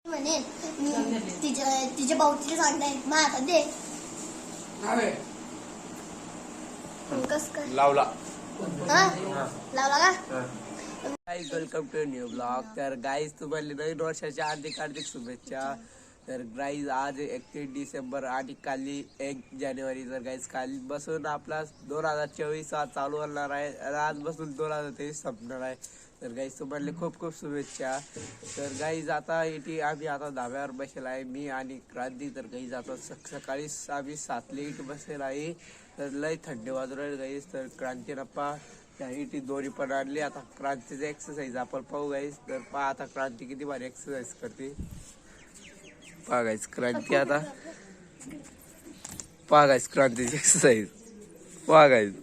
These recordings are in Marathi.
म्हणे तिच्या भाऊची सांगताय मग आता दे कस काय लावला लावला का guys welcome to new blog. तर गाईज तुम्हाला नवीन वर्षाच्या हार्दिक शुभेच्छा. तर गाईज आज 31 डिसेंबर आणि काली 1 जानेवारी. तर गाईज काल बसून आपला 2024 आज चालू होणार आहे आणि आज बसून 2023 संपणार आहे. तर गाईज तुम्हाला खूप खूप शुभेच्छा. तर गाईज आता इथे आम्ही आता धाब्यावर बसेल आहे, मी आणि क्रांती. तर गाईज आता सकाळी आम्ही 7 इथे बसेल आहे. तर लय थंडी वाजू राहील गाईज. तर क्रांती नप्पा त्या इथे दोरी पण आणली. आता क्रांतीची एक्सरसाइज आपण पाहू गाईज. तर पहा आता क्रांती किती भारी एक्सरसाइज करते. पहा गाईज क्रांती आता पहा गाईज क्रांतीची एक्सरसाइज पहा गाईज.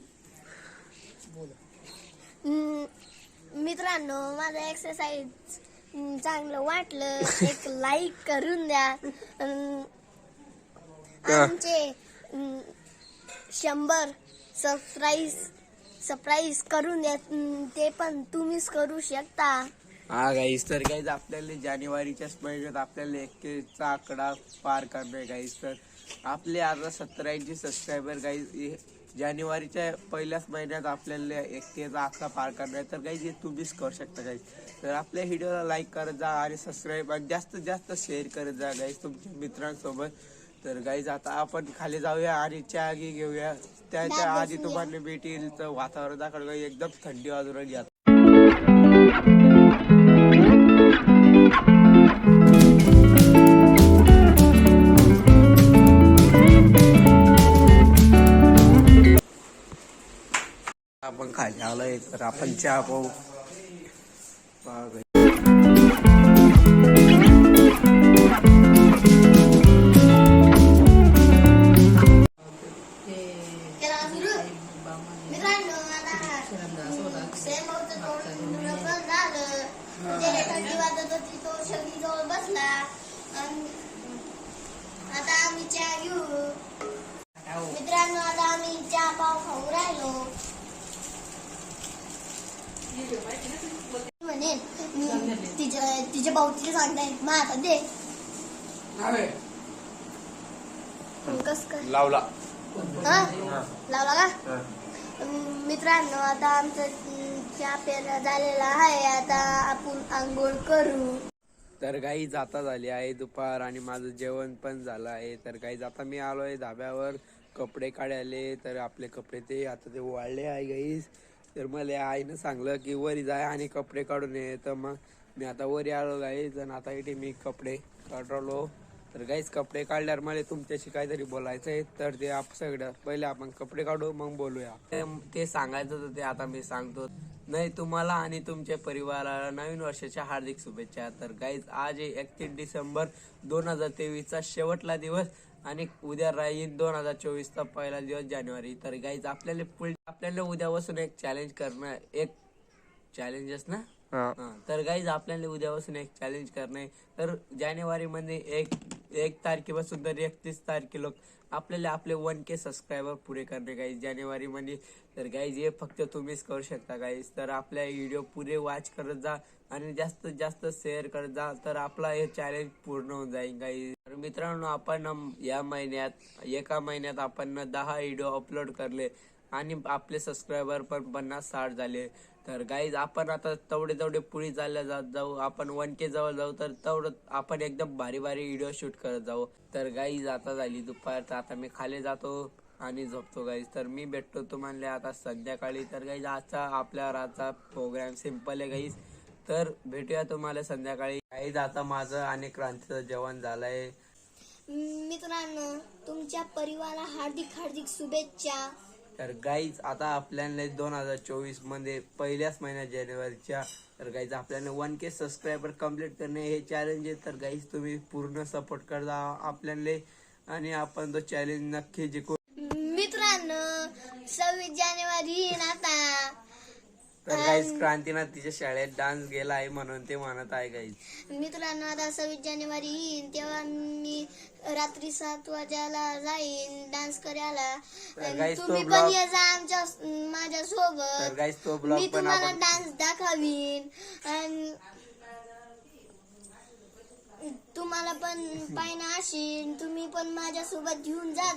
मित्रांनो, माझं एक्सरसाइज चांगलं वाटलं एक लाईक करून द्या. आमचे 100 सरप्राईज करून द्या, ते पण तुम्हीच करू शकता. हा गाईज. तर गाईज आपल्याला जानेवारीच्याच महिन्यात आपल्याला 1K चा आकडा पार करणार गाईज. तर आपले आता 1780 सबस्क्रायबर गाईज जानेवारीच्या पहिल्याच महिन्यात आपल्याला 1K चा आकडा पार करणार. तर गाईज हे तुम्हीच करू शकता गाईज. तर आपल्या व्हिडिओला लाईक करत जा आणि सबस्क्राईब आणि जास्तीत जास्त शेअर करत जा गाईज तुमच्या मित्रांसोबत. तर गाईज आता आपण खाली जाऊया आणि चहा घेऊया. त्याच्या आधी तुम्हाला भेटेल तर वातावरण दाखल एकदम थंडी वाजून राहिली. आपण खाली आलोय तर आपण चहा पाहू. थंडी वाजत होती, तो शेगडी जवळ बसला. आता आम्ही चहा घेऊ. मित्रांनो, आता आम्ही चहा पाव खाऊ राहिलो. म्हणे तिच्या भाऊची सांगताय मग आता दे कस काय लावला लावला का. मित्रांनो, आता आमचं चहा प्यायला झालेला आहे. आता आपण आंघोळ करू. तर गाईज आता झाली आहे दुपार आणि माझं जेवण पण झालं आहे. तर गाईज आता मी आलोय धाब्यावर कपडे काढायले. तर आपले कपडे ते आता ते वाळले आहे गाईज. तर मला आईनं सांगलं की वरी जाय आणि कपडे काढून ये. तर मग मी आता वरी आलो गाईज आणि आता इथे मी कपडे काढलो. तर गाईज कपडे काढल्यावर मला तुमच्याशी काहीतरी बोलायचं आहे. तर ते सगळं पहिले आपण कपडे काढू मग बोलूया. ते सांगायचं होतं ते आता मी सांगतो. नाही, तुम्हाला आणि तुमच्या परिवाराला नवीन वर्षाच्या हार्दिक शुभेच्छा. तर गाईज आज 31 डिसेंबर 2023 शेवटला दिवस आणि उद्या राहील 2024 पहिला दिवस जानेवारी. तर गाईज आपल्याला उद्यापासून एक चॅलेंज करणं, एक चॅलेंजेस ना. तर गाईज आपल्याला उद्यापासून एक चॅलेंज करणे. तर जानेवारी मध्ये एक तारखेपासून तर 31 तारखेला आपल्याला आपले 1K सबस्क्रायबर पुरे करणे गाईज जानेवारी मध्ये. तर गाईज हे फक्त तुम्हीच करू शकता गाईज. तर आपल्या व्हिडिओ पुरे वॉच करत जा आणि जास्तीत जास्त शेअर करत जा. तर आपला हे चॅलेंज पूर्ण होऊन जाईल गाईज. तर मित्रांनो, आपण या महिन्यात एका महिन्यात आपण 10 व्हिडिओ अपलोड करले आणि आपले सबस्क्रायबर पण 50-60 झाले. तर गाईज आपण आता तेवढे पुढे चालल्या जाऊ. आपण 1K जवळ जाऊ तर तेवढं आपण एकदम भारी व्हिडिओ शूट करत जाऊ. तर गाईज आता झाली दुपार. तर आता मी खाली जातो आणि झोपतो गाईज. तर मी भेटतो तुम्हाला आता संध्याकाळी. तर गाईज आपल्या रातचा प्रोग्राम सिंपल आहे गाईज. तर भेटूया तुम्हाला संध्याकाळी. गाईज आता माझं आणि क्रांतीचं जेवण झालंय. मित्रांनो, तुमच्या परिवाराला हार्दिक शुभेच्छा. तर गाईज आता आपल्याला 2024 मध्ये पहिल्याच महिन्यात जानेवारीच्या. तर गाईज आपल्याला 1K सबस्क्रायबर कम्प्लीट करणे हे चॅलेंज आहे. तर गाईज तुम्ही पूर्ण सपोर्ट करता आपल्याला आणि आपण तो चॅलेंज नक्की जिंकू. मित्रांनो, 26 जानेवारी आता. तर गाईज क्रांतीनं तिच्या शाळेत डान्स गेला आहे म्हणून ते म्हणत आहे गाईज. मित्रांनो, आता 26 जानेवारी येईन तेव्हा मी रात्री 7 वाजायला जाईन डान्स करायला. तुम्ही पण या जा माझ्या सोबत. मी तुम्हाला डान्स दाखवीन आणि पण पाहिना अशी तुम्ही पण माझ्यासोबत घेऊन जा.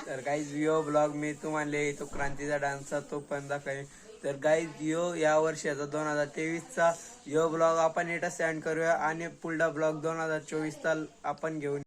तर गाईज यो ब्लॉग मी तुम्हाला तो क्रांतीचा डान्सचा तो पण दाखवेन. तर गाईज यो या वर्षाचा 2023चा यो ब्लॉग आपण इथं सेंड करूया आणि पुढला ब्लॉग 2024चा आपण घेऊन